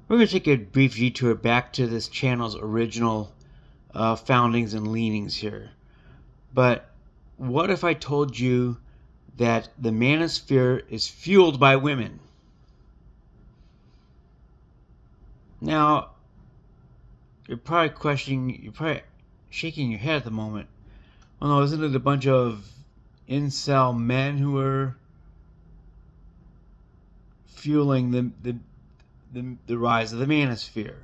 We're going to take a brief detour back to this channel's original foundings and leanings here. But what if I told you that the Manosphere is fueled by women? Now, you're probably shaking your head at the moment. Well, no, isn't it a bunch of incel men who are fueling the rise of the Manosphere?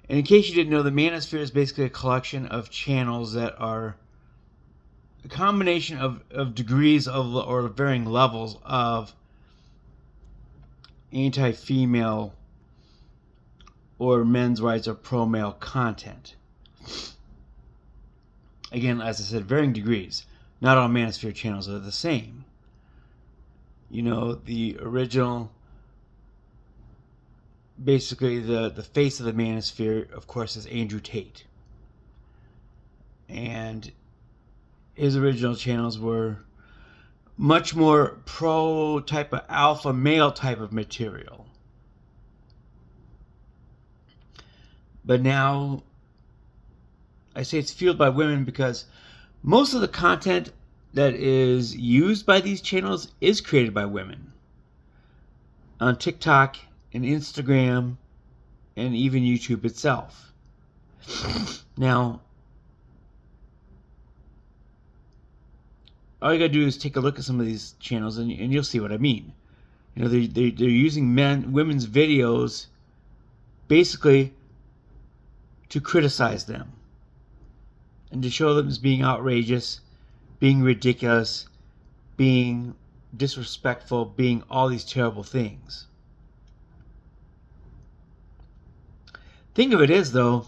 And in case you didn't know, the Manosphere is basically a collection of channels that are a combination of degrees of or varying levels of anti-female or men's rights or pro-male content. Again, as I said, varying degrees. Not all Manosphere channels are the same. You know, the original, basically the face of the Manosphere, of course, is Andrew Tate. And his original channels were much more pro type of alpha male type of material. But now, I say it's fueled by women because most of the content that is used by these channels is created by women. On TikTok and Instagram and even YouTube itself. Now, all you gotta do is take a look at some of these channels and you'll see what I mean. You know, they're using women's videos basically to criticize them and to show them as being outrageous, being ridiculous, being disrespectful, being all these terrible things. Thing of it is, though,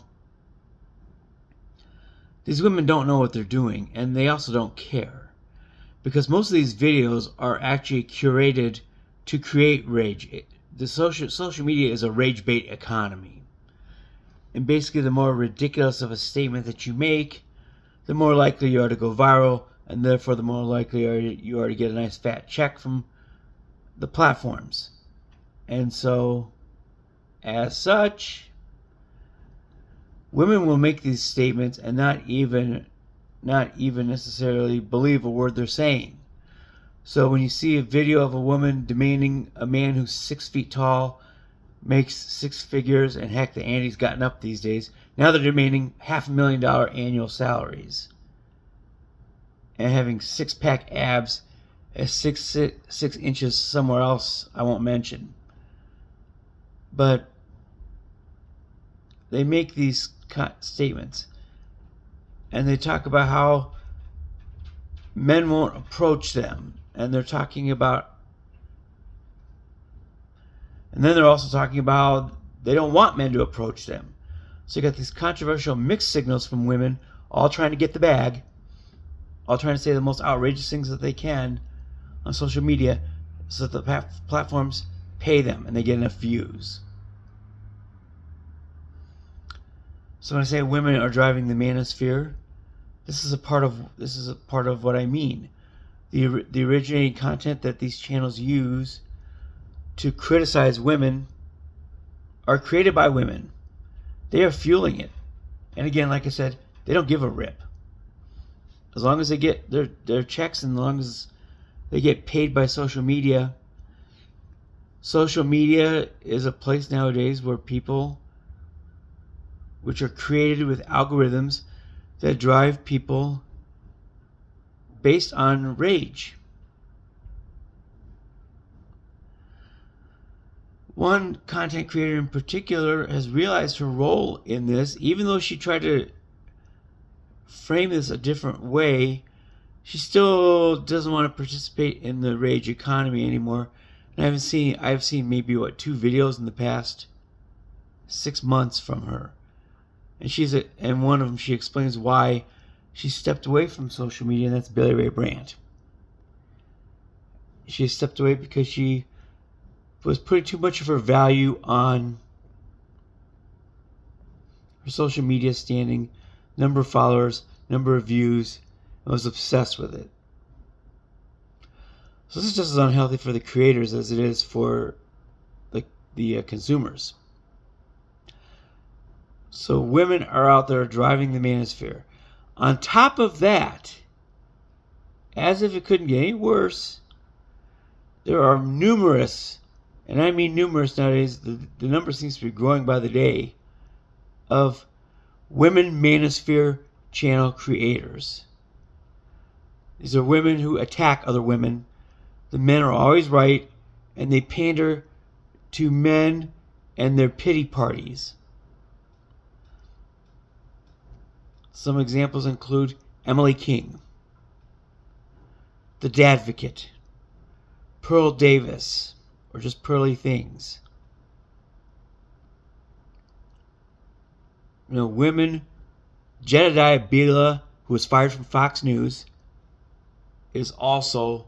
these women don't know what they're doing, and they also don't care, because most of these videos are actually curated to create rage. The social media is a rage bait economy. And basically, the more ridiculous of a statement that you make, the more likely you are to go viral, and therefore the more likely you are to get a nice fat check from the platforms. And so, as such, women will make these statements and not even necessarily believe a word they're saying. So when you see a video of a woman demanding a man who's 6 feet tall, makes six figures, and heck, the Andy's gotten up these days. Now they're demanding $500,000 annual salaries. And having six-pack abs at 6 inches somewhere else I won't mention. But they make these statements. And they talk about how men won't approach them. And they're talking about... And then they're also talking about how they don't want men to approach them. So you got these controversial mixed signals from women, all trying to get the bag, all trying to say the most outrageous things that they can on social media so that the platforms pay them and they get enough views. So when I say women are driving the Manosphere, this is a part of what I mean. The originating content that these channels use to criticize women are created by women. They are fueling it. And again, like I said, they don't give a rip. As long as they get their checks and as long as they get paid by social media. Social media is a place nowadays where people, which are created with algorithms that drive people based on rage. One content creator in particular has realized her role in this, even though she tried to frame this a different way. She still doesn't want to participate in the rage economy anymore. And I've seen maybe 2 videos in the past 6 months from her, and one of them she explains why she stepped away from social media, and that's Billy Ray Brandt. She stepped away because she was putting too much of her value on her social media standing, number of followers, number of views, and was obsessed with it. So this is just as unhealthy for the creators as it is for the consumers. So women are out there driving the manosphere. On top of that, as if it couldn't get any worse, there are numerous, and I mean numerous nowadays, the number seems to be growing by the day, of women manosphere channel creators. These are women who attack other women. The men are always right, and they pander to men and their pity parties. Some examples include Emily King, the Dadvocate, Pearl Davis, or just Pearly Things. Women, Jedediah Bila, who was fired from Fox News, is also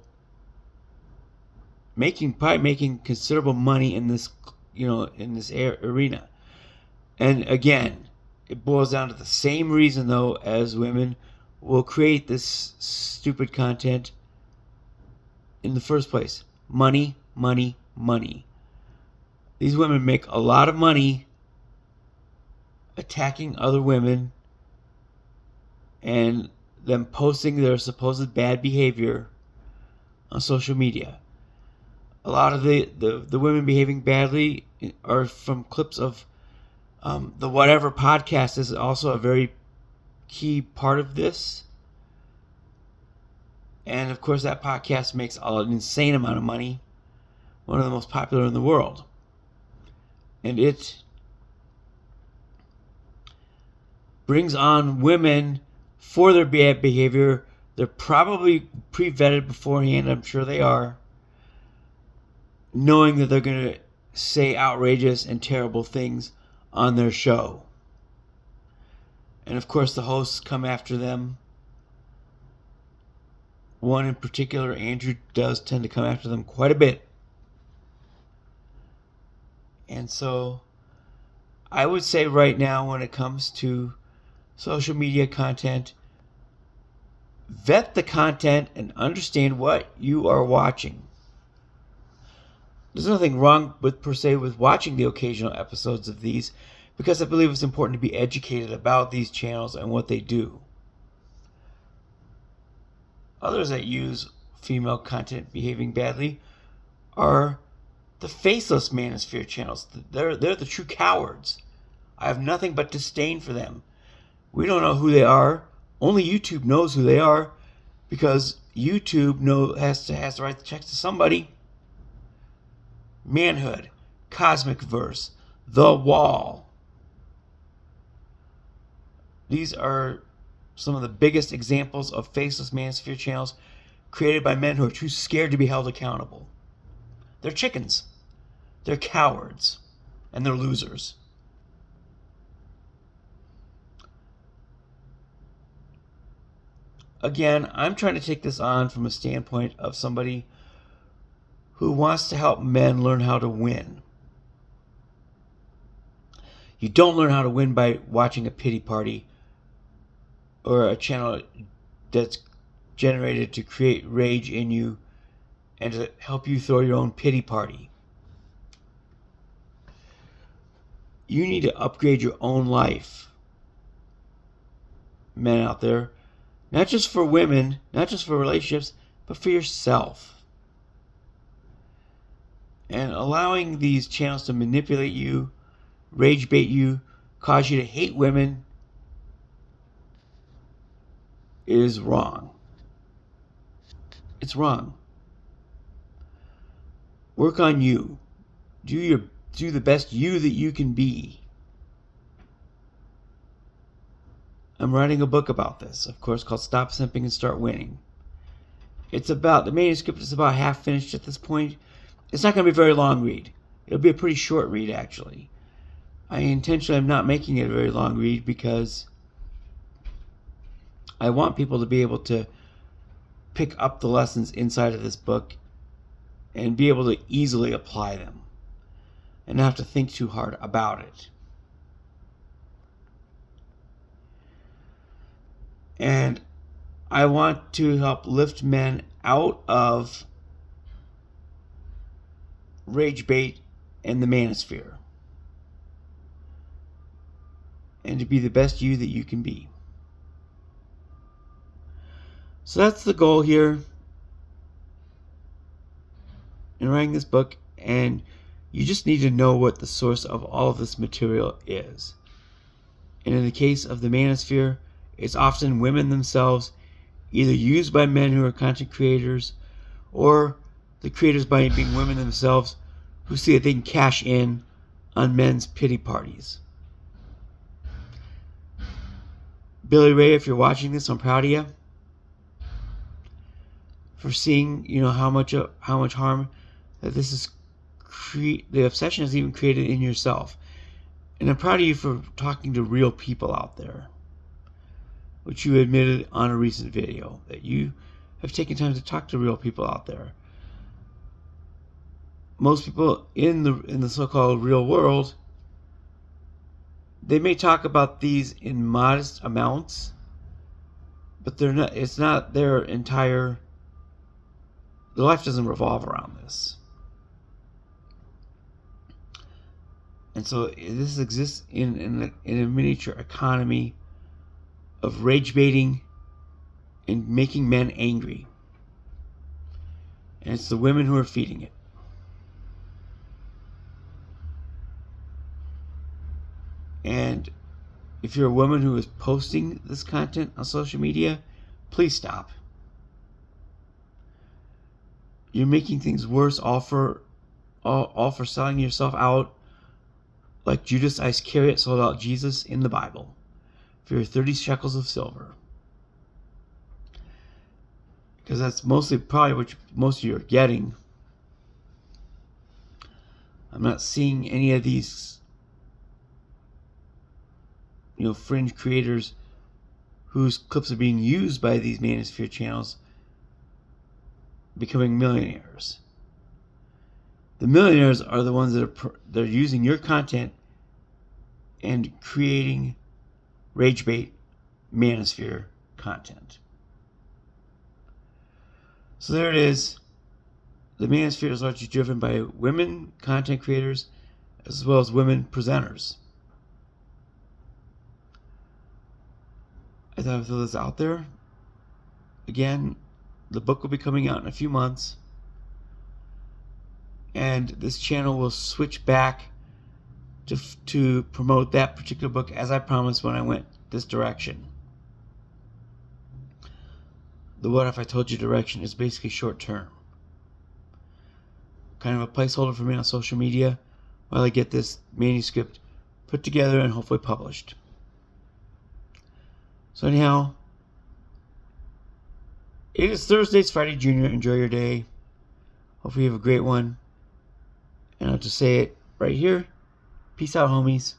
probably making considerable money in this, in this arena. And again, it boils down to the same reason, though, as women will create this stupid content in the first place. Money, money, money. These women make a lot of money attacking other women and them posting their supposed bad behavior on social media. A lot of the women behaving badly are from clips of the Whatever podcast is also a very key part of this. And of course, that podcast makes an insane amount of money. One of the most popular in the world. And it brings on women for their bad behavior. They're probably pre-vetted beforehand. I'm sure they are. Knowing that they're going to say outrageous and terrible things on their show. And of course, the hosts come after them. One in particular, Andrew, does tend to come after them quite a bit. And so, I would say right now, when it comes to social media content, vet the content and understand what you are watching. There's nothing wrong per se with watching the occasional episodes of these, because I believe it's important to be educated about these channels and what they do. Others that use female content behaving badly are the faceless Manosphere channels. They're the true cowards. I have nothing but disdain for them. We don't know who they are. Only YouTube knows who they are, because YouTube has to write the checks to somebody. Manhood, Cosmic Verse, The Wall. These are some of the biggest examples of faceless Manosphere channels created by men who are too scared to be held accountable. They're chickens. They're cowards. And they're losers. Again, I'm trying to take this on from a standpoint of somebody who wants to help men learn how to win. You don't learn how to win by watching a pity party or a channel that's generated to create rage in you and to help you throw your own pity party. You need to upgrade your own life. Men out there, not just for women, not just for relationships, but for yourself. And allowing these channels to manipulate you, rage bait you, cause you to hate women is wrong. It's wrong. Work on you. Do the best you that you can be. I'm writing a book about this, of course, called Stop Simping and Start Winning. The manuscript is about half finished at this point. It's not going to be a very long read. It'll be a pretty short read, actually. I intentionally am not making it a very long read because I want people to be able to pick up the lessons inside of this book and be able to easily apply them and not have to think too hard about it. And I want to help lift men out of rage bait and the manosphere. and to be the best you that you can be. So that's the goal here in writing this book, and you just need to know what the source of all of this material is. And in the case of the Manosphere, it's often women themselves, either used by men who are content creators, or the creators by being women themselves who see that they can cash in on men's pity parties. Billy Ray, if you're watching this, I'm proud of you for seeing, how much harm that this is the obsession has even created in yourself. And I'm proud of you for talking to real people out there, which you admitted on a recent video, that you have taken time to talk to real people out there. Most people in the so-called real world, they may talk about these in modest amounts, but it's not their entire, their life doesn't revolve around this. And so this exists in a miniature economy of rage baiting and making men angry. And it's the women who are feeding it. And if you're a woman who is posting this content on social media, please stop. You're making things worse, all for selling yourself out like Judas Iscariot sold out Jesus in the Bible for your 30 shekels of silver. Because that's mostly probably what most of you are getting. I'm not seeing any of these fringe creators whose clips are being used by these Manosphere channels becoming millionaires. The millionaires are the ones that they're using your content and creating rage bait Manosphere content. So there it is. The Manosphere is largely driven by women content creators as well as women presenters. I thought I'd throw this out there. Again, the book will be coming out in a few months. And this channel will switch back to promote that particular book, as I promised when I went this direction. The What If I Told You direction is basically short term. Kind of a placeholder for me on social media while I get this manuscript put together and hopefully published. So anyhow, it is Thursday, it's Friday Junior. Enjoy your day. Hopefully you have a great one. And I'll just say it right here. Peace out, homies.